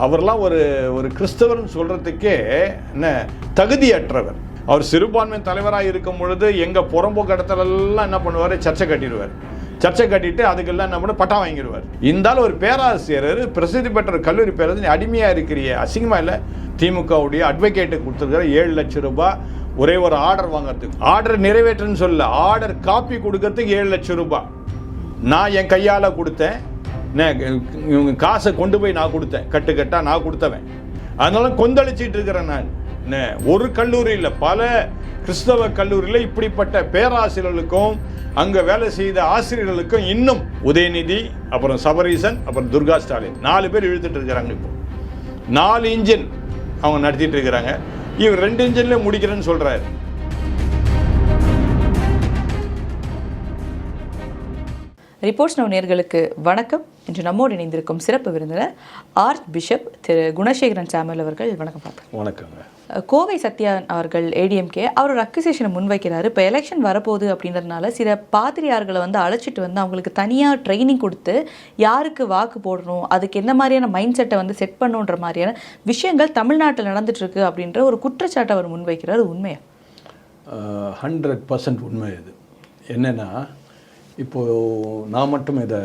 அவர்லாம் ஒரு கிறிஸ்தவர்னு சொல்கிறதுக்கே என்ன தகுதியற்றவர். அவர் சிறுபான்மை தலைவராக இருக்கும் பொழுது எங்கள் புறம்போக்கு இடத்துலலாம் என்ன பண்ணுவார், சர்ச்சை கட்டிடுவார். சர்ச்சை கட்டிட்டு அதுக்கெல்லாம் என்ன பண்ண பட்டம் வாங்கிடுவார். இருந்தாலும் ஒரு பேராசிரியர், பிரசித்தி பெற்ற கல்லூரி பேராசிரியர், அடிமையாக இருக்கிறிய அசிங்கமா இல்லை? திமுகவுடைய அட்வொகேட்டு கொடுத்துருக்கிற 7 லட்சம் ரூபாய் ஒரே ஒரு ஆர்டர் வாங்குறதுக்கு, ஆர்டர் நிறைவேற்றுன்னு சொல்ல, ஆர்டர் காப்பி கொடுக்கறதுக்கு 7 லட்சம் ரூபாய் நான் என் கையால் கொடுத்தேன். இவங்க காசை கொண்டு போய் நான் கொடுத்தேன், கட்டுக்கட்டாக நான் கொடுத்தவன். அதனால கொந்தளிச்சிட்டு இருக்கிறேன் நான். ஒரு கல்லூரியில், பல கிறிஸ்தவ கல்லூரியில் இப்படிப்பட்ட பேராசிரியர்களுக்கும் அங்கே வேலை செய்த ஆசிரியர்களுக்கும் இன்னும் உதயநிதி, அப்புறம் சபரீசன், அப்புறம் துர்கா ஸ்டாலின் 4 பேர் இழுத்துட்டு இருக்கிறாங்க. இப்போ 4 இன்ஜின் அவங்க நடத்திட்டு இருக்கிறாங்க. இவர் 2 இன்ஜின்ல முடிக்கிறேன்னு சொல்றாரு. ரிப்போர்ட்ஸ் நவ் நேயர்களுக்கு வணக்கம். இன்று நம்மோடு இணைந்திருக்கும் சிறப்பு விருந்தினர் ஆர்ச் பிஷப் திரு குணசேகரன் சாமுவேல் அவர்கள். வணக்கம் பாப்பா. வணக்கங்க. கோவை சத்யா அவர்கள் ஏடிஎம்கே அவர் ஒரு அக்யூசேஷனை முன்வைக்கிறாரு. இப்போ எலெக்ஷன் வரப்போகுது அப்படின்றதுனால சில பாதிரியார்களை அழைச்சிட்டு அவங்களுக்கு தனியாக ட்ரைனிங் கொடுத்து யாருக்கு வாக்கு போடணும், அதுக்கு என்ன மாதிரியான மைண்ட் செட்டை செட் பண்ணுன்ற மாதிரியான விஷயங்கள் தமிழ்நாட்டில் நடந்துட்டு இருக்கு அப்படின்ற ஒரு குற்றச்சாட்டை அவர் முன்வைக்கிறார். உண்மையா? 100% உண்மை. இது என்னன்னா, இப்போது நான் மட்டும் இதை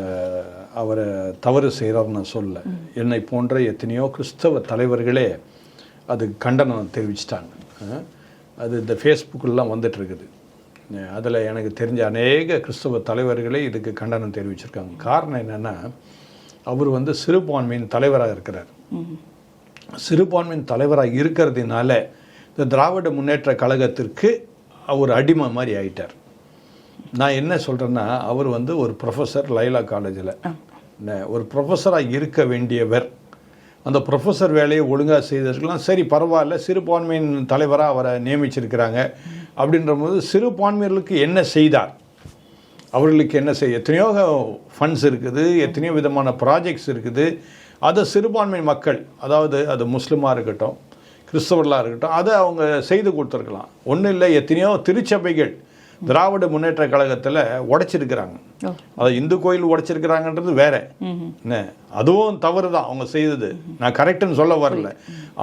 அவரை தவறு செய்கிறார்னு சொல்ல, என்னை போன்ற எத்தனையோ கிறிஸ்தவ தலைவர்களே அதுக்கு கண்டனம் தெரிவிச்சிட்டாங்க. அது இந்த ஃபேஸ்புக்கெல்லாம் வந்துட்டுருக்குது. அதில் எனக்கு தெரிஞ்ச அநேக கிறிஸ்தவ தலைவர்களே இதுக்கு கண்டனம் தெரிவிச்சிருக்காங்க. காரணம் என்னென்னா, அவர் சிறுபான்மையின் தலைவராக இருக்கிறார். சிறுபான்மையின் தலைவராக இருக்கிறதுனால இந்த திராவிட முன்னேற்ற கழகத்திற்கு அவர் அடிமை மாதிரி ஆயிட்டார். நான் என்ன சொல்கிறேன்னா, அவர் ஒரு ப்ரொஃபஸர், லைலா காலேஜில் ஒரு ப்ரொஃபஸராக இருக்க வேண்டியவர். அந்த ப்ரொஃபஸர் வேலையை ஒழுங்காக செய்திருக்கலாம், சரி பரவாயில்ல, சிறுபான்மையின் தலைவராக அவரை நியமிச்சிருக்கிறாங்க. அப்படின்ற போது சிறுபான்மையர்களுக்கு என்ன செய்தார், அவர்களுக்கு என்ன எத்தனையோ ஃபண்ட்ஸ் இருக்குது, எத்தனையோ விதமான ப்ராஜெக்ட்ஸ் இருக்குது. அதை சிறுபான்மை மக்கள், அதாவது அது முஸ்லீமாக இருக்கட்டும், கிறிஸ்தவர்களாக இருக்கட்டும், அதை அவங்க செய்து கொடுத்துருக்கலாம். ஒன்றும் இல்லை, எத்தனையோ திருச்சபைகள் திராவிட முன்னேற்ற கழகத்தில் உடைச்சிருக்கிறாங்க. அதை இந்து கோயில் உடைச்சிருக்கிறாங்கன்றது வேற, என்ன அதுவும் தவறு தான் அவங்க செய்தது. நான் கரெக்டுன்னு சொல்ல வரல.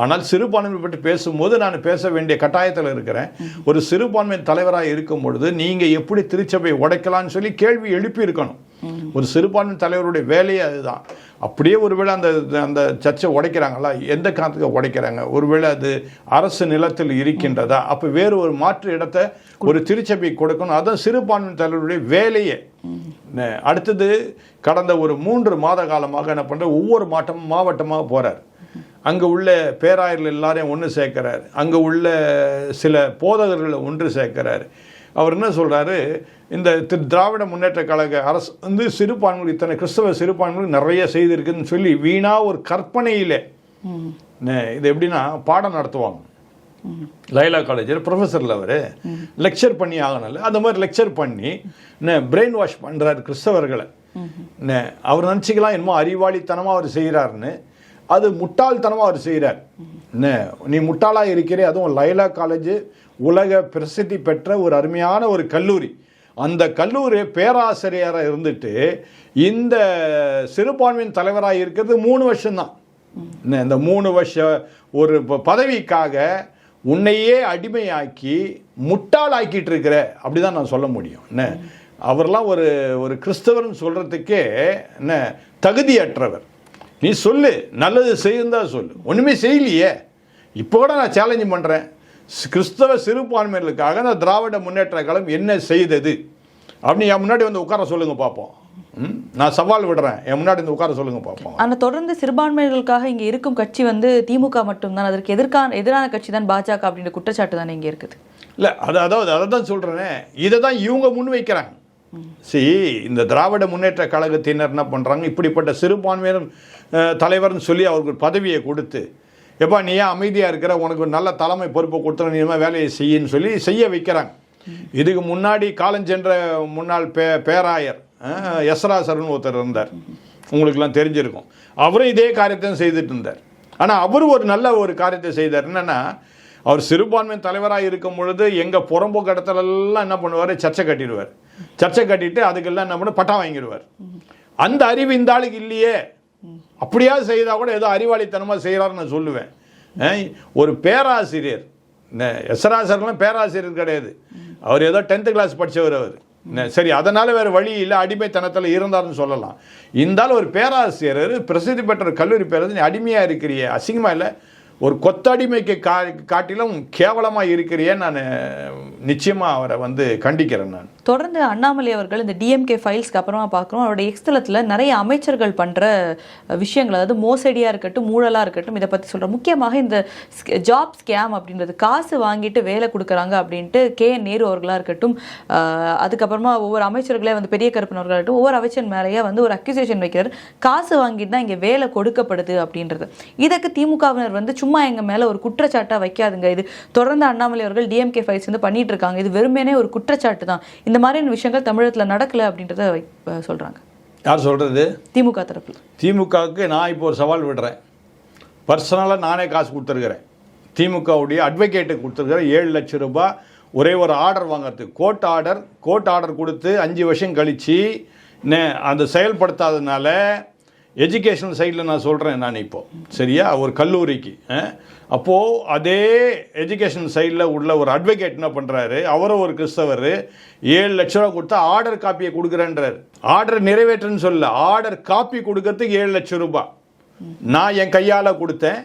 ஆனால் சிறுபான்மை பற்றி பேசும்போது நான் பேச வேண்டிய கட்டாயத்தில் இருக்கிறேன். ஒரு சிறுபான்மை தலைவராக இருக்கும் பொழுது நீங்கள் எப்படி திருச்சபையை உடைக்கலான்னு சொல்லி கேள்வி எழுப்பி இருக்கணும். ஒரு சிறுபான்மை தலைவருடைய வேலையே அதுதான். அப்படியே ஒருவேளை அந்த சர்ச்சை உடைக்கிறாங்களா, எந்த காரணத்துக்கு உடைக்கிறாங்க, ஒருவேளை அது அரசு நிலத்தில் இருக்கின்றதா, அப்போ வேறு ஒரு மாற்று இடத்தை ஒரு திருச்சபை கொடுக்கணும். அதுதான் சிறுபான்மை தலைவருடைய வேலையே. அடுத்தது, கடந்த ஒரு 3 மாத காலமாக என்ன பண்ணுற, ஒவ்வொரு மாவட்டமாக போகிறார். அங்கே உள்ள பேராயர்கள் எல்லாரையும் ஒன்று சேர்க்கிறார். அங்கே உள்ள சில போதகர்களை ஒன்று சேர்க்கிறார். அவர் என்ன சொல்கிறாரு, இந்த திராவிட முன்னேற்ற கழக அரசு சிறுபான்மை, இத்தனை கிறிஸ்தவ சிறுபான்மைகள் நிறைய செய்திருக்குன்னு சொல்லி வீணா ஒரு கற்பனையில் இது எப்படின்னா பாடம் நடத்துவாங்க. லைலா காலேஜில் ப்ரொஃபஸரில் அவர் லெக்சர் பண்ணி ஆகணும்ல, அந்த மாதிரி லெக்சர் பண்ணி பிரெயின் வாஷ் பண்ணுறாரு கிறிஸ்தவர்களை. அவர் நினச்சிக்கலாம் என்னமோ அறிவாளித்தனமாக அவர் செய்கிறாருன்னு. அது முட்டாள்தனமாக அவர் செய்கிறார். நீ முட்டாளாக இருக்கிறே. அதுவும் லைலா காலேஜ் உலக பிரசித்தி பெற்ற ஒரு அருமையான ஒரு கல்லூரி. அந்த கல்லூரி பேராசிரியராக இருந்துட்டு இந்த சிறுபான்மையின் தலைவராக இருக்கிறது 3 வருஷம்தான். இந்த 3 வருஷ ஒரு பதவிக்காக உன்னையே அடிமையாக்கி முட்டாளாக்கிட்டு இருக்கிற, அப்படிதான் நான் சொல்ல முடியும். என்ன அவர்லாம் ஒரு கிறிஸ்தவர்னு சொல்கிறதுக்கே என்ன தகுதியற்றவர். நீ சொல்லு, நல்லது செய்யுந்தா சொல்லு, ஒன்றுமே செய்யலையே. இப்போ கூட நான் சேலஞ்சு பண்ணுறேன், கிறிஸ்தவ சிறுபான்மையினருக்காக அந்த திராவிட முன்னேற்ற கழகம் என்ன செய்தது அப்படின்னு என் முன்னாடி உட்கார சொல்லுங்க பார்ப்போம். நான் சவால் விடுறேன், என் முன்னாடி உட்கார சொல்லுங்க பார்ப்போம். ஆனால் தொடர்ந்து சிறுபான்மையினர்களுக்காக இங்கே இருக்கும் கட்சி திமுக மட்டும்தான், அதற்கு எதிரான கட்சி தான் பாஜக அப்படின்ற குற்றச்சாட்டு தானே இங்கே இருக்குது. இல்லை, அதாவது அதை தான் சொல்கிறேனே, இதை தான் இவங்க முன்வைக்கிறாங்க. இந்த திராவிட முன்னேற்ற கழகத்தினர் என்ன பண்ணுறாங்க, இப்படிப்பட்ட சிறுபான்மையினர் தலைவர்னு சொல்லி அவருக்கு பதவியை கொடுத்து, எப்பா நீ ஏன் அமைதியாக இருக்கிற, உனக்கு நல்ல தலைமை பொறுப்பை கொடுத்துற, நீ வேலையை செய்யின்னு சொல்லி செய்ய வைக்கிறாங்க. இதுக்கு முன்னாடி காலஞ்சென்ற முன்னாள் பேராயர் எஸ்ராசர்னு ஒருத்தர் இருந்தார், உங்களுக்கெல்லாம் தெரிஞ்சிருக்கும். அவரும் இதே காரியத்தை செய்துட்டு இருந்தார். ஆனால் அவர் ஒரு நல்ல ஒரு காரியத்தை செய்தார். என்னென்னா, அவர் சிறுபான்மை தலைவராக இருக்கும் பொழுது எங்கள் புறம்போக்கு இடத்துலலாம் என்ன பண்ணுவார், சர்ச்சை கட்டிடுவார். சர்ச்சை கட்டிட்டு அதுக்கெல்லாம் என்ன பண்ண பட்டம் வாங்கிடுவார். அந்த அறிவு இந்த ஆளுக்கு இல்லையே. அப்படியா செய்தால் கூட ஏதோ அறிவாளித்தனமாக செய்கிறாருன்னு நான் சொல்லுவேன். ஒரு பேராசிரியர், எஸ்ராசர்லாம் பேராசிரியர் கிடையாது, அவர் ஏதோ 10th கிளாஸ் படித்தவர் அவர். சரி, அதனால் வேறு வழி இல்லை, அடிமைத்தனத்தில் இருந்தார்னு சொல்லலாம். இருந்தாலும் ஒரு பேராசிரியர், பிரசித்தி பெற்ற கல்லூரி பேராசிரியர், அடிமையாக இருக்கிறிய, அசிங்கமாக இல்லை, ஒரு கொத்தடிமைக்கு காட்டிலும் கேவலமாக இருக்கிறியே, நான் நிச்சயமாக அவரை வந்து கண்டிக்கிறேன். நான் தொடர்ந்து அண்ணாமலை அவர்கள் இந்த டிஎம்கே ஃபைல்ஸ்க்கு அப்புறமா பார்க்குறோம், அவருடைய எக்ஸ்தலத்தில் நிறைய அமைச்சர்கள் பண்ணுற விஷயங்கள், அதாவது மோசடியாக இருக்கட்டும், ஊழலாக இருக்கட்டும், இதை பற்றி சொல்கிறேன். முக்கியமாக இந்த ஜாப் ஸ்கேம் அப்படின்றது, காசு வாங்கிட்டு வேலை கொடுக்குறாங்க அப்படின்ட்டு KN நேரு அவர்களாக இருக்கட்டும், அதுக்கப்புறமா ஒவ்வொரு அமைச்சர்களே வந்து பெரிய கருப்பினர்களாக இருக்கட்டும், ஒவ்வொரு அமைச்சர் மேலேயே வந்து ஒரு அக்யூசேஷன் வைக்கிறார், காசு வாங்கிட்டு தான் இங்கே வேலை கொடுக்கப்படுது அப்படின்றது. இதற்கு திமுகவினர் வந்து சும்மா எங்கள் மேலே ஒரு குற்றச்சாட்டாக வைக்காதுங்க, இது தொடர்ந்து அண்ணாமலை அவர்கள் டிஎம்கே ஃபைல்ஸ் வந்து பண்ணிட்டு இருக்காங்க, இது வெறுமனே ஒரு குற்றச்சாட்டு தான், இந்த மாதிரியான விஷயங்கள் தமிழகத்தில் நடக்கல அப்படின்றத சொல்றாங்க. யார் சொல்றது? திமுக தரப்பில். திமுகவுக்கு நான் இப்போ ஒரு சவால் விடுறேன். பர்சனலாக நானே காசு கொடுத்துருக்கிறேன், திமுகவுடைய அட்வொகேட்டுக்கு கொடுத்துருக்கிறேன் 7 லட்சம் ரூபாய் ஒரே ஒரு ஆர்டர் வாங்கிறதுக்கு. கோர்ட் ஆர்டர் கொடுத்து 5 வருஷம் கழித்து அந்த செயல்படுத்தாததுனால எஜுகேஷனல் சைடில் நான் சொல்கிறேன். நான் இப்போது சரியா ஒரு கல்லூரிக்கு அப்போது அதே எஜுகேஷன் சைடில் உள்ள ஒரு அட்வொகேட் என்ன பண்ணுறாரு, அவரும் ஒரு கிறிஸ்தவர், 7 லட்ச ரூபா கொடுத்தா ஆர்டர் காப்பியை கொடுக்குறேன்றார். ஆர்டர் நிறைவேற்றுன்னு சொல்ல, ஆர்டர் காப்பி கொடுக்கறதுக்கு 7 லட்சம் ரூபாய் நான் என் கையால் கொடுத்தேன்.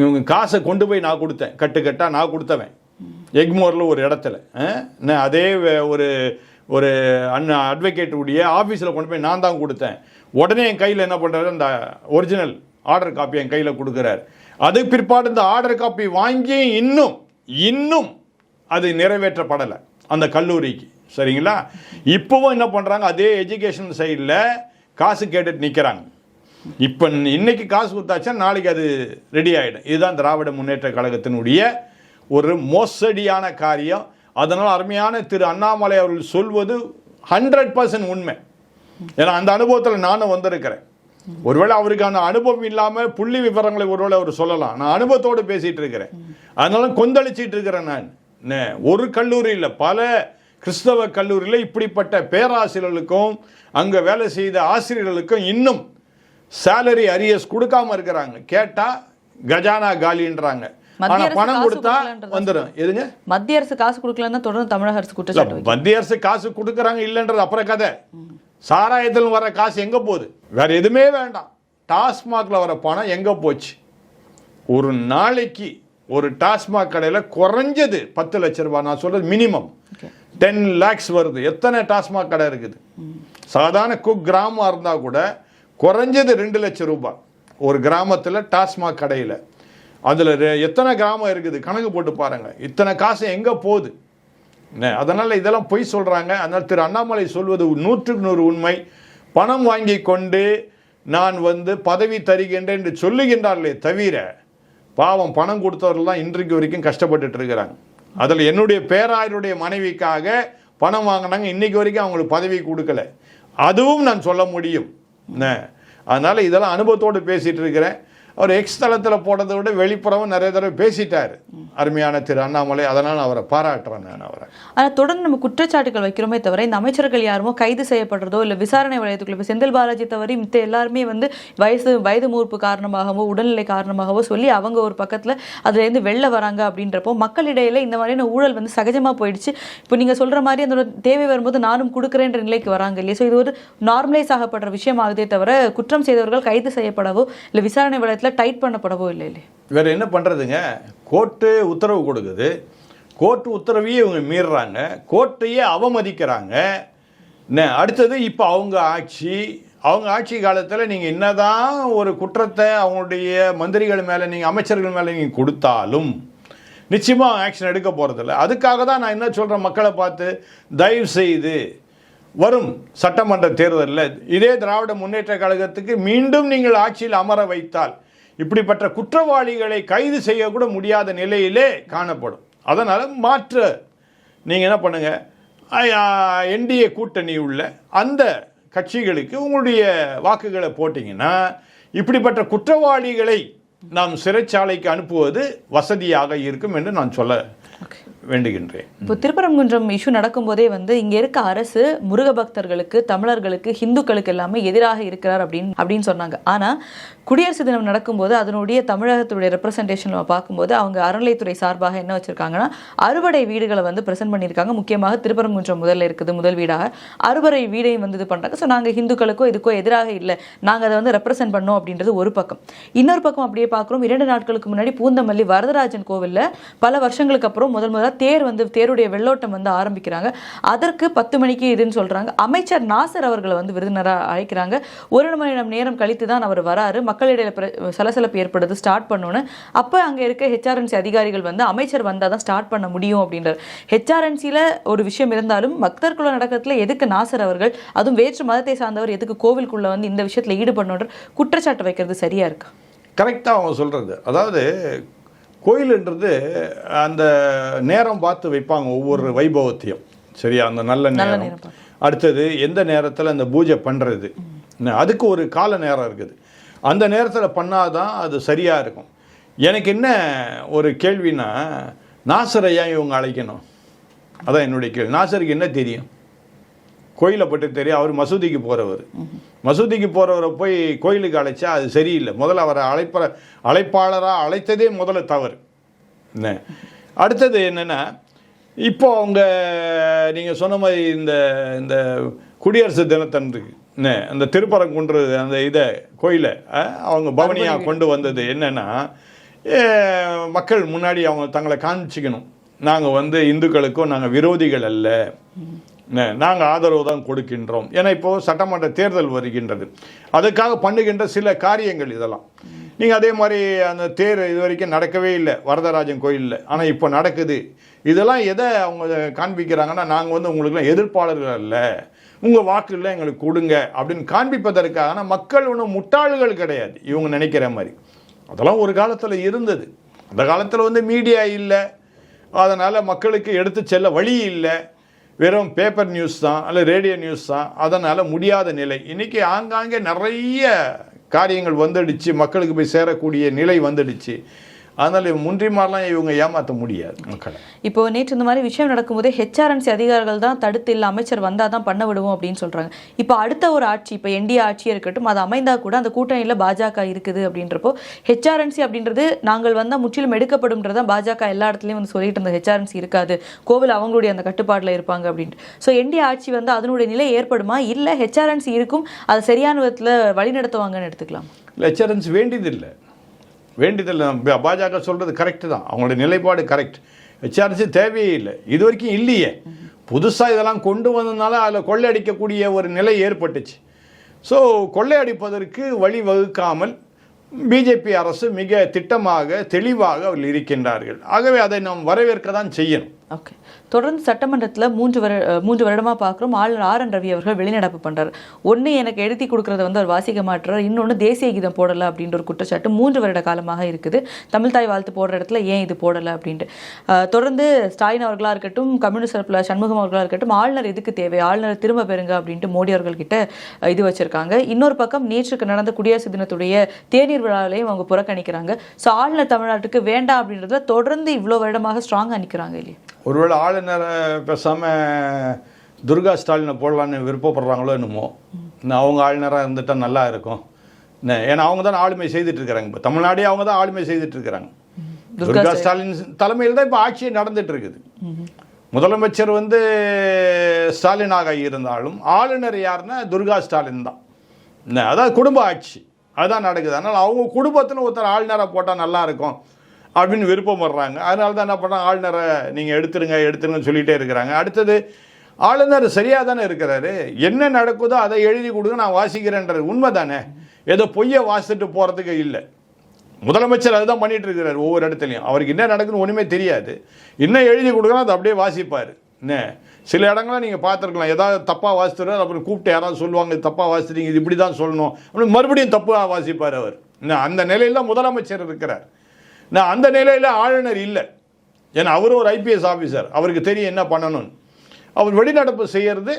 இவங்க காசை கொண்டு போய் நான் கொடுத்தேன், கட்டாக நான் கொடுத்தவன் எக்மோரில் ஒரு இடத்துல. அதே ஒரு அட்வொகேட்டுடைய ஆஃபீஸில் கொண்டு போய் நான் தான் கொடுத்தேன். உடனே என் கையில் என்ன பண்ணுறாரு, அந்த ஒரிஜினல் ஆர்டர் காப்பி என் கையில் கொடுக்குறாரு. அதுக்கு பிற்பாடு இந்த ஆர்டர் காப்பி வாங்கி இன்னும் அது நிறைவேற்றப்படலை அந்த கல்லூரிக்கு. சரிங்களா? இப்போவும் என்ன பண்ணுறாங்க, அதே எஜுகேஷன் சைடில் காசு கேட்டுட்டு நிற்கிறாங்க. இப்போ இன்னைக்கு காசு கொடுத்தாச்சா நாளைக்கு அது ரெடி ஆகிடும். இதுதான் திராவிட முன்னேற்ற கழகத்தினுடைய ஒரு மோசடியான காரியம். அதனால் அருமையான திரு அண்ணாமலை அவர்கள் சொல்வது 100% உண்மை. ஏன்னா அந்த அனுபவத்தில் நானும் வந்திருக்கிறேன். ஒருவேளை அவருக்கான அனுபவம் இல்லாமல் புள்ளி விவரங்களை ஒருவேளை அவர் சொல்லலாம், நான் அனுபவத்தோடு பேசிகிட்டு இருக்கிறேன். அதனால கொந்தளிச்சிட்டு இருக்கிறேன். நான் ஒரு கல்லூரியில், பல கிறிஸ்தவ கல்லூரியில் இப்படிப்பட்ட பேராசிரியர்களுக்கும் அங்கே வேலை செய்த ஆசிரியர்களுக்கும் இன்னும் சேலரி அரியர்ஸ் கொடுக்காம இருக்கிறாங்க. கேட்டால் கஜானா காலின்றாங்க. ஆனா பணம் கொடுத்தா வந்துடும். எதுங்க? மத்திய அரசு காசு கொடுக்கலன்னா தொடர்ந்து தமிழக அரசு குற்றச்சாட்டு. மத்திய அரசு காசு கொடுக்குறாங்க இல்லைன்றது அப்புறம் கதை. சாராயத்தில் வர காசு எங்க போகுது? வேற எதுவுமே வேண்டாம். டாஸ்மாக்ல வர பணம் எங்க போச்சு? ஒரு நாளைக்கு ஒரு டாஸ்மாக் கடையில் குறைஞ்சது 10 லட்சம் ரூபாய், நான் சொல்றது மினிமம் 10 lakhs வருது. எத்தனை டாஸ்மாக் கடை இருக்குது? சாதாரண குக் கிராமம் இருந்தால் கூட குறைஞ்சது 2 லட்சம் ரூபாய் ஒரு கிராமத்தில் டாஸ்மாக் கடையில். அதில் எத்தனை கிராமம் இருக்குது கணக்கு போட்டு பாருங்க. இத்தனை காசு எங்கே போகுது? அதனால் இதெல்லாம் பொய் சொல்கிறாங்க. அதனால் திரு அண்ணாமலை சொல்வது 100க்கு 100 உண்மை. பணம் வாங்கி கொண்டு நான் பதவி தருகின்றேன் என்று சொல்லுகின்றார்களே தவிர, பாவம் பணம் கொடுத்தவர்கள் தான் இன்றைக்கு வரைக்கும் கஷ்டப்பட்டுட்டு இருக்கிறாங்க. அதில் என்னுடைய பேராயருடைய மனைவிக்காக பணம் வாங்கினாங்க, இன்னைக்கு வரைக்கும் அவங்களுக்கு பதவி கொடுக்கல. அதுவும் நான் சொல்ல முடியும். அதனால் இதெல்லாம் அனுபவத்தோடு பேசிகிட்டு இருக்கிறேன். அவர் எக்ஸ் தளத்தில் போடுறதை விட வெளிப்புறமும் நிறைய தடவை பேசிட்டார் அருமையான திரு அண்ணாமலை. அதனால் அவரை பாராட்டுறேன் நான் அவரை. ஆனால் தொடர்ந்து நம்ம குற்றச்சாட்டுகள் வைக்கிறோமே தவிர, இந்த அமைச்சர்கள் யாருமோ கைது செய்யப்படுறதோ இல்லை விசாரணை வளையத்துக்குள்ள இப்போ செந்தில் பாலாஜி தவிர மித்த எல்லாருமே வயது மூர்ப்பு காரணமாகவோ உடல்நிலை காரணமாகவோ சொல்லி அவங்க ஒரு பக்கத்தில் அதுலேருந்து வெளில வராங்க. அப்படின்றப்போ மக்களிடையில இந்த மாதிரியான ஊழல் சகஜமாக போயிடுச்சு. இப்போ நீங்கள் சொல்கிற மாதிரி அந்த தேவை வரும்போது நானும் கொடுக்குறேன்ற நிலைக்கு வராங்க இல்லையா? ஸோ இது ஒரு நார்மலைஸ் ஆகப்படுற விஷயம் ஆகுதே தவிர, குற்றம் செய்தவர்கள் கைது செய்யப்படவோ இல்லை விசாரணை வளையத்தில் டைட் பண்ணப்படவோ இல்லை. வேற என்ன பண்றதுங்க? கோர்ட்டு உத்தரவு கொடுக்குது, கோர்ட்டு உத்தரவையே இவங்க மீறுறாங்க, கோர்ட்டையே அவமதிக்கிறாங்க. அடுத்தது இப்போ அவங்க ஆட்சி காலத்தில் நீங்கள் என்னதான் ஒரு குற்றத்தை அவங்களுடைய மந்திரிகள் மேலே, நீங்கள் அமைச்சர்கள் மேலே நீங்கள் கொடுத்தாலும் நிச்சயமாக ஆக்ஷன் எடுக்க போகிறதில்ல. அதுக்காக தான் நான் என்ன சொல்கிறேன், மக்களை பார்த்து தயவு செய்து வரும் சட்டமன்ற தேர்தலில் இதே திராவிட முன்னேற்ற கழகத்துக்கு மீண்டும் நீங்கள் ஆட்சியில் அமர வைத்தால் இப்படிப்பட்ட குற்றவாளிகளை கைது செய்யக்கூட முடியாத நிலையிலே காணப்படும். அதனால் மாற்று நீங்கள் என்ன பண்ணுங்க, என்டிஏ கூட்டணி உள்ள அந்த கட்சிகளுக்கு உங்களுடைய வாக்குகளை போட்டிங்கன்னா இப்படிப்பட்ட குற்றவாளிகளை நாம் சிறைச்சாலைக்கு அனுப்புவது வசதியாக இருக்கும் என்று நான் சொல்ல வேண்டுகின்றேன். இப்போ திருப்பரங்குன்றம் இஷ்யூ நடக்கும்போதே வந்து இங்க இருக்க அரசு முருக பக்தர்களுக்கு, தமிழர்களுக்கு, ஹிந்துக்களுக்கு எல்லாமே எதிராக இருக்கிறார் அப்படின்னு சொன்னாங்க. ஆனா குடியரசு தினம் நடக்கும்போது அதனுடைய தமிழகத்துடைய ரெப்ரசன்டேஷன் பார்க்கும்போது அவங்க அறநிலைத்துறை சார்பாக என்ன வச்சிருக்காங்கன்னா அறுபடை வீடுகளை வந்து பிரசன்ட் பண்ணியிருக்காங்க. முக்கியமாக திருப்பரங்குன்றம் முதல்ல இருக்குது, முதல் வீடாக அறுபடை வீடையும் வந்து இது பண்றாங்க. ஸோ நாங்கள் ஹிந்துக்களுக்கோ இதுக்கோ எதிராக இல்லை, நாங்கள் அதை வந்து ரெப்ரசென்ட் பண்ணோம் அப்படின்றது ஒரு பக்கம். இன்னொரு பக்கம் அப்படியே பார்க்குறோம், 2 நாட்களுக்கு முன்னாடி பூந்தமல்லி வரதராஜன் கோவிலில் பல வருஷங்களுக்கு அப்புறம் முதலாக தேருடைய வெள்ளோட்டம் வந்து ஆரம்பிக்கிறாங்க. அதற்கு 10 மணிக்கு இதுன்னு சொல்றாங்க. அமைச்சர் நாசர் அவர்களை வந்து விருந்தினராக அழைக்கிறாங்க. 1 மணி நேரம் கழித்து தான் அவர் வராரு. மக்களிடையே சலசலப்பு ஏற்படுது, ஸ்டார்ட் பண்ணணும்னு. அப்போ அங்கே இருக்க ஹெச்ஆர்என்சி அதிகாரிகள் வந்து அமைச்சர் வந்தால் தான் ஸ்டார்ட் பண்ண முடியும் அப்படின்றார். ஹெச்ஆர்என்சியில் ஒரு விஷயம் இருந்தாலும் பக்தர்குள்ள நடக்கிறதுல எதுக்கு நாசர் அவர்கள், அதுவும் வேற்று மதத்தை சார்ந்தவர், எதுக்கு கோவிலுக்குள்ள வந்து இந்த விஷயத்தில் ஈடுபடணுன்ற குற்றச்சாட்டு வைக்கிறது சரியா இருக்கா? கரெக்டாக அவங்க சொல்கிறது. அதாவது கோயிலுன்றது அந்த நேரம் பார்த்து வைப்பாங்க ஒவ்வொரு வைபவத்தையும், சரியா? அந்த நல்ல நேரம், அடுத்தது எந்த நேரத்தில் அந்த பூஜை பண்ணுறது, அதுக்கு ஒரு கால நேரம் இருக்குது. அந்த நேரத்தில் பண்ணாதான் அது சரியாக இருக்கும். எனக்கு என்ன ஒரு கேள்வினா, நாசரை ஏன் இவங்க அழைக்கணும்? அதான் என்னுடைய கேள்வி. நாசருக்கு என்ன தெரியும்? கோயிலை பற்றி தெரியும். அவர் மசூதிக்கு போகிறவர். மசூதிக்கு போகிறவரை போய் கோயிலுக்கு அழைச்சா அது சரியில்லை. முதல்ல அவரை அழைப்பாளராக அழைத்ததே முதல்ல தவறு. என்ன அடுத்தது என்னென்னா, இப்போ அவங்க நீங்கள் சொன்ன மாதிரி இந்த குடியரசு தினத்தன்றைக்கு அந்த திருப்பரங்குன்ற அந்த இதை கோயிலை அவங்க பவனியாக கொண்டு வந்தது என்னென்னா, மக்கள் முன்னாடி அவங்க தங்களை காமிச்சிக்கணும், நாங்கள் வந்து இந்துக்களுக்கும் நாங்கள் விரோதிகள் அல்ல, நாங்கள் ஆதரவு தான் கொடுக்கின்றோம். ஏன்னா இப்போது சட்டமன்ற தேர்தல் வருகின்றது, அதுக்காக பண்ணுகின்ற சில காரியங்கள் இதெல்லாம். நீங்கள் அதே மாதிரி அந்த தேர் இது வரைக்கும் நடக்கவே இல்லை வரதராஜன் கோயிலில், ஆனால் இப்போ நடக்குது. இதெல்லாம் எதை அவங்க காண்பிக்கிறாங்கன்னா, நாங்கள் வந்து உங்களுக்குலாம் எதிர்ப்பாளர்கள் அல்ல, உங்கள் வாக்குல எங்களுக்கு கொடுங்க அப்படின்னு காண்பிப்பதற்காக. ஆனால் மக்கள் ஒன்றும் முட்டாள்கள் கிடையாது இவங்க நினைக்கிற மாதிரி. அதெல்லாம் ஒரு காலத்தில் இருந்தது. அந்த காலத்தில் வந்து மீடியா இல்லை, அதனால் மக்களுக்கு எடுத்து செல்ல வழி இல்லை, வெறும் பேப்பர் நியூஸ் தான் அல்ல ரேடியோ நியூஸ் தான். அதனால் முடியாத நிலை. இன்றைக்கி ஆங்காங்கே நிறைய காரியங்கள் வந்துடுச்சு, மக்களுக்கு போய் சேரக்கூடிய நிலை வந்துடுச்சு. அதனால் முன்றி மாதிரிலாம் இவங்க ஏமாற்ற முடியாது மக்களை. இப்போ நேற்று இந்த மாதிரி விஷயம் நடக்கும்போதே ஹெச்ஆர்என்சி அதிகாரிகள் தான் தடுத்து இல்லை அமைச்சர் வந்தால் தான் பண்ண விடுவோம் அப்படின்னு சொல்கிறாங்க. இப்போ அடுத்த ஒரு ஆட்சி, இப்போ என்டிஏ ஆட்சியாக இருக்கட்டும், அது அமைந்தா கூட அந்த கூட்டணியில் பாஜக இருக்குது அப்படின்றப்போ ஹெச்ஆர்என்சி அப்படின்றது நாங்கள் வந்தால் முற்றிலும் எடுக்கப்படும்ன்றதான் பாஜக எல்லா இடத்துலையும் வந்து சொல்லிட்டு இருந்த. ஹெச்ஆர்என்சி இருக்காது, கோவில் அவங்களுடைய அந்த கட்டுப்பாட்டில் இருப்பாங்க அப்படின்ட்டு. ஸோ என்டிஏ ஆட்சி வந்து அதனுடைய நிலை ஏற்படுமா, இல்லை ஹெச்ஆர்என்சி இருக்கும் அதை சரியான விதத்தில் வழிநடத்துவாங்கன்னு எடுத்துக்கலாம்? ஹெச்ஆர்என்சி வேண்டியதில்லை. பாஜக சொல்கிறது கரெக்டு தான், அவங்களுடைய நிலைப்பாடு கரெக்ட். ஹெச்ஆர்என்சி தேவையே இல்லை, இது வரைக்கும் இல்லையே. புதுசாக இதெல்லாம் கொண்டு வந்ததுனால அதில் கொள்ளையடிக்கக்கூடிய ஒரு நிலை ஏற்பட்டுச்சு. ஸோ கொள்ளையடிப்பதற்கு வழி வகுக்காமல் பிஜேபி அரசு மிக திட்டமாக தெளிவாக அவர்கள் இருக்கின்றார்கள். ஆகவே அதை நாம் வரவேற்க தான் செய்யணும். ஓகே, தொடர்ந்து சட்டமன்றத்தில் 3 வருடமாக பார்க்குறோம் ஆளுநர் RN ரவி அவர்கள் வெளிநடப்பு பண்ணுறாரு. ஒன்று எனக்கு எழுதி கொடுக்குறத வந்து அவர் வாசிக்க மாட்டுறார், இன்னொன்று தேசிய கீதம் போடலை அப்படின்ற ஒரு குற்றச்சாட்டு 3 வருட காலமாக இருக்குது. தமிழ் தாய் வாழ்த்து போடுற இடத்துல ஏன் இது போடலை அப்படின்ட்டு தொடர்ந்து ஸ்டாலின் அவர்களாக இருக்கட்டும், கம்யூனிஸ்ட் தரப்பில் சண்முகம் அவர்களாக இருக்கட்டும், ஆளுநர் எதுக்கு தேவை, ஆளுநர் திரும்ப பெறுங்க அப்படின்ட்டு மோடி அவர்கள்கிட்ட இது வச்சுருக்காங்க. இன்னொரு பக்கம் நேற்றுக்கு நடந்த குடியரசு தினத்துடைய தேநீர் விழாவிலையும் அவங்க புறக்கணிக்கிறாங்க. ஸோ ஆளுநர் தமிழ்நாட்டுக்கு வேண்டாம் அப்படின்றத தொடர்ந்து இவ்வளோ வருடமாக ஸ்ட்ராங்காக நிற்கிறாங்க இல்லையா? ஒருவேளை ஆளுநரை பேசாமல் துர்கா ஸ்டாலினை போடலான்னு விருப்பப்படுறாங்களோ என்னமோ. அவங்க ஆளுநராக இருந்துட்டால் நல்லா இருக்கும். ஏன்னா அவங்க தான் ஆளுமை செய்துட்டு இருக்கிறாங்க. இப்போ தமிழ்நாடே அவங்க தான் ஆளுமை செய்துட்டு இருக்கிறாங்க. துர்கா ஸ்டாலின் தலைமையில் தான் இப்போ ஆட்சியே நடந்துட்டு இருக்குது. முதலமைச்சர் வந்து ஸ்டாலினாக இருந்தாலும் ஆளுநர் யாருன்னா துர்கா ஸ்டாலின் தான். அதாவது குடும்ப ஆட்சி அதுதான் நடக்குது. அதனால் அவங்க குடும்பத்தில் ஒருத்தர் ஆளுநராக போட்டால் நல்லா இருக்கும் அப்படின்னு விருப்பம் வர்றாங்க. அதனால தான் என்ன பண்ணுறாங்க, ஆளுநரை நீங்கள் எடுத்துருங்கன்னு சொல்லிகிட்டே இருக்கிறாங்க. அடுத்தது ஆளுநர் சரியாக தானே இருக்கிறாரு, என்ன நடக்குதோ அதை எழுதி கொடுங்க நான் வாசிக்கிறேன்றது உண்மை தானே. ஏதோ பொய்யை வாசிட்டு போகிறதுக்கு இல்லை. முதலமைச்சர் அதுதான் பண்ணிகிட்டு இருக்கிறார் ஒவ்வொரு இடத்துலையும். அவருக்கு என்ன நடக்குதுன்னு ஒன்றுமே தெரியாது, இன்னும் எழுதி கொடுக்கணும் அதை அப்படியே வாசிப்பார். என்ன சில இடங்கள்லாம் நீங்கள் பார்த்துருக்கலாம், ஏதாவது தப்பாக வாசித்துறாரு, அப்புறம் கூப்பிட்டு யாராவது சொல்லுவாங்க இது தப்பாக வாசிக்கிறீங்க, இது இப்படி தான் சொல்லணும் அப்படின்னு மறுபடியும் தப்பாக வாசிப்பார் அவர். அந்த நிலையில் தான் முதலமைச்சர் இருக்கிறார். அந்த நிலையில் ஆளுநர் இல்லை. ஏன்னா அவரும் ஒரு IPS ஆஃபீஸர், அவருக்கு தெரியும் என்ன பண்ணணும்னு. அவர் வெளிநடப்பு செய்கிறது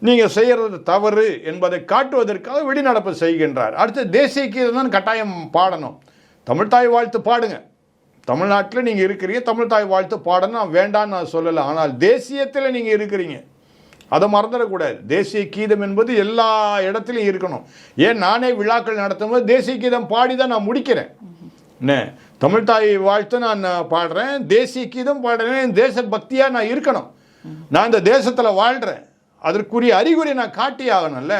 நீங்கள் செய்கிறது தவறு என்பதை காட்டுவதற்காக வெளிநடப்பு செய்கின்றார். அடுத்து தேசிய கீதம் தான் கட்டாயம் பாடணும். தமிழ்தாய் வாழ்த்து பாடுங்க, தமிழ்நாட்டில் நீங்கள் இருக்கிறீங்க, தமிழ் தாய் வாழ்த்து பாடணும், நான் வேண்டான்னு நான் சொல்லலை. ஆனால் தேசியத்தில் நீங்கள் இருக்கிறீங்க, அதை மறந்துடக்கூடாது. தேசிய கீதம் என்பது எல்லா இடத்துலையும் இருக்கணும். ஏன் நானே விழாக்கள் நடத்தும் போது தேசிய கீதம் பாடி தான் நான் முடிக்கிறேன். என்ன, தமிழ் தாய் வாழ்த்து நான் பாடுறேன், தேசிய கீதம் பாடுறேன், தேச பக்தியாக நான் இருக்கணும். நான் இந்த தேசத்தில் வாழ்கிறேன், அதற்குரிய அறிகுறி நான் காட்டி ஆகணும்ல.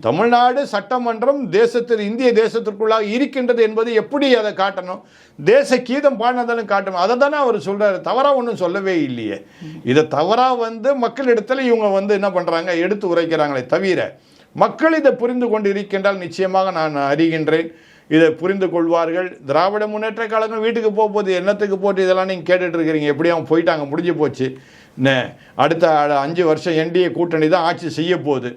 தமிழ்நாடு சட்டமன்றம் தேசத்தில் இந்திய தேசத்திற்குள்ளாக இருக்கின்றது என்பது எப்படி அதை காட்டணும்? தேச கீதம் பாடினதாலும் காட்டணும். அதை தானே அவர் சொல்கிறார், தவறாக ஒன்றும் சொல்லவே இல்லையே. இதை தவறாக மக்களிடத்தில் இவங்க என்ன பண்ணுறாங்க, எடுத்து உரைக்கிறாங்களே தவிர மக்கள் இதை புரிந்து கொண்டு இருக்கின்றால் நிச்சயமாக நான் அறிகின்றேன், இதை புரிந்து கொள்வார்கள். திராவிட முன்னேற்ற கழகம் வீட்டுக்கு போகும்போது என்னத்துக்கு போட்டு இதெல்லாம் நீங்கள் கேட்டுட்டு இருக்கிறீங்க, எப்படியும் போயிட்டாங்க, முடிஞ்சு போச்சு. அடுத்த 5 வருஷம் என்டிஏ கூட்டணி தான் ஆட்சி செய்ய போகுது.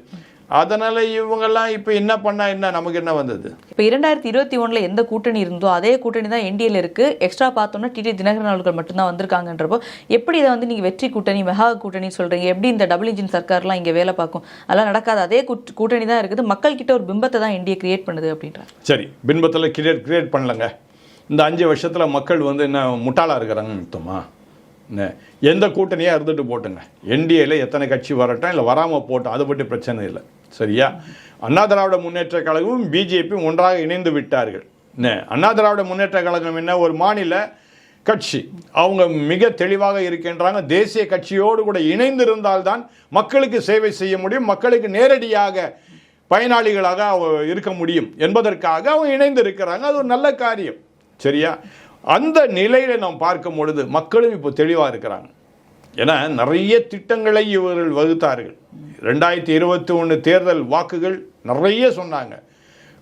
அதனால் இவங்கெல்லாம் இப்போ என்ன பண்ணால் என்ன, நமக்கு என்ன வந்தது? இப்போ 2021 எந்த கூட்டணி இருந்தோ அதே கூட்டணி தான் என்டிஏல இருக்குது. எக்ஸ்ட்ரா பார்த்தோம்னா டிடி தினகரன் அவர்கள் மட்டும்தான் வந்திருக்காங்கன்றப்போ எப்படி இதை நீங்கள் வெற்றி கூட்டணி, மெகா கூட்டணி சொல்கிறீங்க? எப்படி இந்த டபுள் இன்ஜின் சர்க்கார்லாம் இங்கே வேலை பார்க்கும்? அதெல்லாம் நடக்காது. அதே கூட்டணி தான் இருக்குது, மக்கள்கிட்ட ஒரு பிம்பத்தை தான் என்டிஏ கிரியேட் பண்ணுது அப்படின்றார். சரி, பிம்பத்தில் கிரியேட் பண்ணலங்க. இந்த 5 வருஷத்தில் மக்கள் என்ன முட்டாளாக இருக்கிறாங்கன்னு அர்த்தமா? எந்த கூட்டணியாக இருந்துட்டு போட்டுங்க, என்டிஏல எத்தனை கட்சி வரட்டும், இல்லை வராமல் போட்டோம், அதை பற்றி பிரச்சனை இல்லை. சரியா? அண்ணா திராவிட முன்னேற்ற கழகமும் பிஜேபியும் ஒன்றாக இணைந்து விட்டார்கள். அண்ணா திராவிட முன்னேற்ற கழகம் என்ன, ஒரு மாநில கட்சி, அவங்க மிக தெளிவாக இருக்கின்றாங்க. தேசிய கட்சியோடு கூட இணைந்திருந்தால்தான் மக்களுக்கு சேவை செய்ய முடியும், மக்களுக்கு நேரடியாக பயனாளிகளாக இருக்க முடியும் என்பதற்காக அவங்க இணைந்து இருக்கிறாங்க. அது ஒரு நல்ல காரியம். சரியா? அந்த நிலையில் நாம் பார்க்கும் பொழுது மக்களும் இப்போ தெளிவாக இருக்கிறாங்க. ஏன்னா நிறைய திட்டங்களை இவர்கள் வகுத்தார்கள். 2021 தேர்தல் வாக்குகள் நிறைய சொன்னாங்க,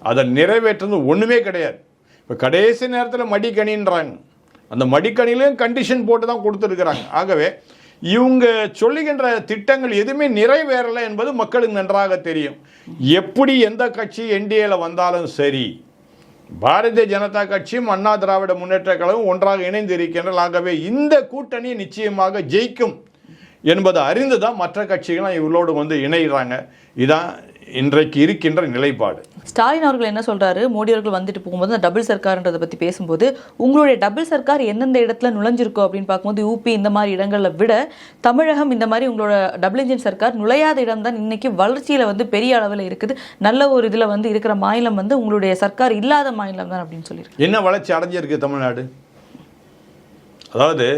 அதை நிறைவேற்றது ஒன்றுமே கிடையாது. இப்போ கடைசி நேரத்தில் மடிக்கணின்றாங்க, அந்த மடிக்கணிலையும் கண்டிஷன் போட்டு தான் கொடுத்துருக்குறாங்க. ஆகவே இவங்க சொல்லுகின்ற திட்டங்கள் எதுவுமே நிறைவேறலை என்பது மக்களுக்கு நன்றாக தெரியும். எப்படி எந்த கட்சி என்டிஏல வந்தாலும் சரி, பாரதிய ஜனதா கட்சியும் அண்ணா திராவிட முன்னேற்ற கழகம் ஒன்றாக இணைந்து இருக்கின்றன. ஆகவே இந்த கூட்டணி நிச்சயமாக ஜெயிக்கும் என்பதை அறிந்துதான் மற்ற கட்சிகளும் இவர்களோடு இணைகிறாங்க. இதான் இன்றைக்கு இருக்கின்ற நிலைப்பாடு. ஸ்டாலின் அவர்கள் என்ன சொல்றாரு, மோடி அவர்கள் வந்துட்டு போகும்போது அந்த டபுள் சர்க்கார்ன்றதை பற்றி பேசும்போது, உங்களுடைய டபுள் சர்க்கார் எந்தெந்த இடத்துல நுழைஞ்சிருக்கோ அப்படின்னு பார்க்கும்போது யூபி இந்த மாதிரி இடங்களில் விட தமிழகம் இந்த மாதிரி உங்களோட டபுள் இன்ஜின் சர்க்கார் நுழையாத இடம் தான் இன்னைக்கு வளர்ச்சியில் பெரிய அளவில் இருக்குது. நல்ல ஒரு இதில் இருக்கிற மாநிலம் உங்களுடைய சர்க்கார் இல்லாத மாநிலம் தான் அப்படின்னு சொல்லியிருக்கு. என்ன வளர்ச்சி அடைஞ்சிருக்கு தமிழ்நாடு? அதாவது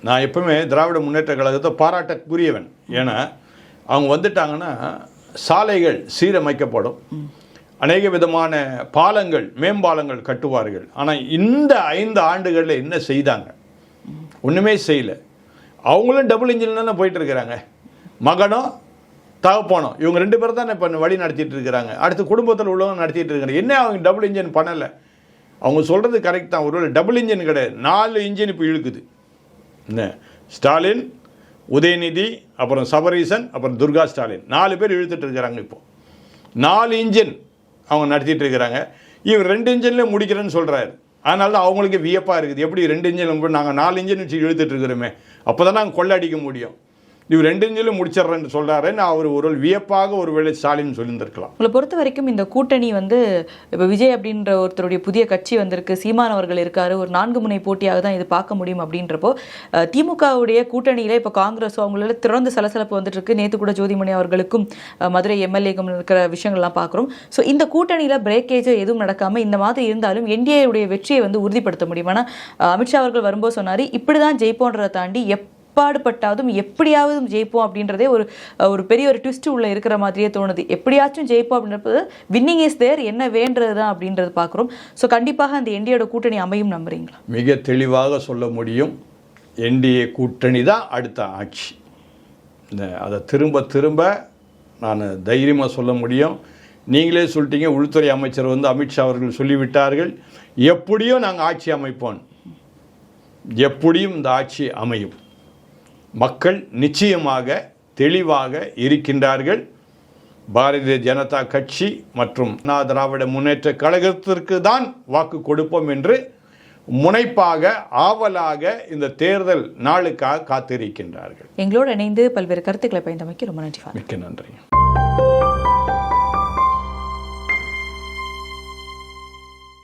நான் எப்பவுமே திராவிட முன்னேற்ற கழகத்தை பாராட்டக்குரியவன். ஏன்னா அவங்க வந்துட்டாங்கன்னா சாலைகள் சீரமைக்கப்படும், அநேக விதமான பாலங்கள், மேம்பாலங்கள் கட்டுவார்கள். ஆனால் இந்த 5 ஆண்டுகளில் என்ன செய்தாங்க? ஒன்றுமே செய்யலை. அவங்களும் டபுள் இன்ஜின் தானே போயிட்டு இருக்கிறாங்க. மகனோ தகப்பனோ இவங்க 2 பேர் தானே இப்போ வழி நடத்திட்டு இருக்கிறாங்க. அடுத்து குடும்பத்தில் உள்ளவங்க நடத்திட்டு இருக்கிறாங்க. என்ன அவங்க டபுள் இன்ஜின் பண்ணலை? அவங்க சொல்கிறது கரெக்ட் தான், ஒருவேளை டபுள் இன்ஜின் கிடையாது, 4 இன்ஜின் இப்போ இழுக்குது. என்ன, ஸ்டாலின், உதயநிதி, அப்புறம் சபரீசன், அப்புறம் துர்கா ஸ்டாலின் 4 பேர் இழுத்துட்டு இருக்கிறாங்க. இப்போ 4 இன்ஜின் அவங்க நடத்திட்டு இருக்கிறாங்க. இவர் 2 இன்ஜின்லேயே முடிக்கிறேன்னு சொல்கிறாரு. அதனால தான் அவங்களுக்கு வியப்பாக இருக்குது, எப்படி 2 இன்ஜின் நாங்கள் 4 இன்ஜின் வச்சு இழுத்துட்டு இருக்கிறோமே, அப்போ தான் நாங்கள் கொள்ளடிக்க முடியும், இவர் 2 இன்ஜினில் முடிச்சிட்றேன்னு சொல்கிறாரு. நான் அவர் ஒரு வியப்பாக ஒரு வேளை ஸ்டாலின் சொல்லியிருந்திருக்கலாம். உங்களை பொறுத்த வரைக்கும் இந்த கூட்டணி இப்போ விஜய் அப்படின்ற ஒருத்தருடைய புதிய கட்சி வந்திருக்கு, சீமான் அவர்கள் இருக்காரு, ஒரு 4 முனை போட்டியாக தான் இது பார்க்க முடியும். அப்படின்றப்போ திமுகவுடைய கூட்டணியில் இப்போ காங்கிரஸோ அவங்களால திறந்து சலசலப்பு வந்துட்டு இருக்கு. நேற்று கூட ஜோதிமணி அவர்களுக்கும் மதுரை எம்எல்ஏக்கும் இருக்கிற விஷயங்கள்லாம் பார்க்குறோம். ஸோ இந்த கூட்டணியில் பிரேக்கேஜ் எதுவும் நடக்காமல் இந்த மாதிரி இருந்தாலும் என்டிஏவுடைய வெற்றியை உறுதிப்படுத்த முடியும். ஆனால் அமித்ஷா அவர்கள் வரும்போது சொன்னார், இப்படி தான் ஜெயிப்போன்றதை தாண்டி பாடுபட்டாலும் எப்படியாவது ஜெயிப்போம் அப்படின்றதே ஒரு பெரிய ஒரு ட்விஸ்ட் உள்ள இருக்கிற மாதிரியே தோணுது. எப்படியாச்சும் ஜெயிப்போம் அப்படின்றது வின்னிங் இஸ் தேர், என்ன வேண்டது தான் அப்படின்றது பார்க்குறோம். ஸோ கண்டிப்பாக அந்த என்டிஏட கூட்டணி அமையும் நம்புறீங்களா? மிக தெளிவாக சொல்ல முடியும், என்டிஏ கூட்டணி தான் அடுத்த ஆட்சி. அதை திரும்ப திரும்ப நான் தைரியமாக சொல்ல முடியும். நீங்களே சொல்லிட்டீங்க, உள்துறை அமைச்சர் அமித்ஷா அவர்கள் சொல்லிவிட்டார்கள், எப்படியும் நாங்கள் ஆட்சி அமைப்போம், எப்படியும் இந்த ஆட்சி அமையும். மக்கள் நிச்சயமாக தெளிவாக இருக்கின்றார்கள். பாரதிய ஜனதா கட்சி மற்றும் அண்ணா திராவிட முன்னேற்ற கழகத்திற்கு தான் வாக்கு கொடுப்போம் என்று முனைப்பாக ஆவலாக இந்த தேர்தல் நாளுக்காக காத்திருக்கின்றார்கள். எங்களோடு இணைந்து பல்வேறு கருத்துக்களை பயந்தமைக்கு ரொம்ப நன்றி. மிக்க நன்றி.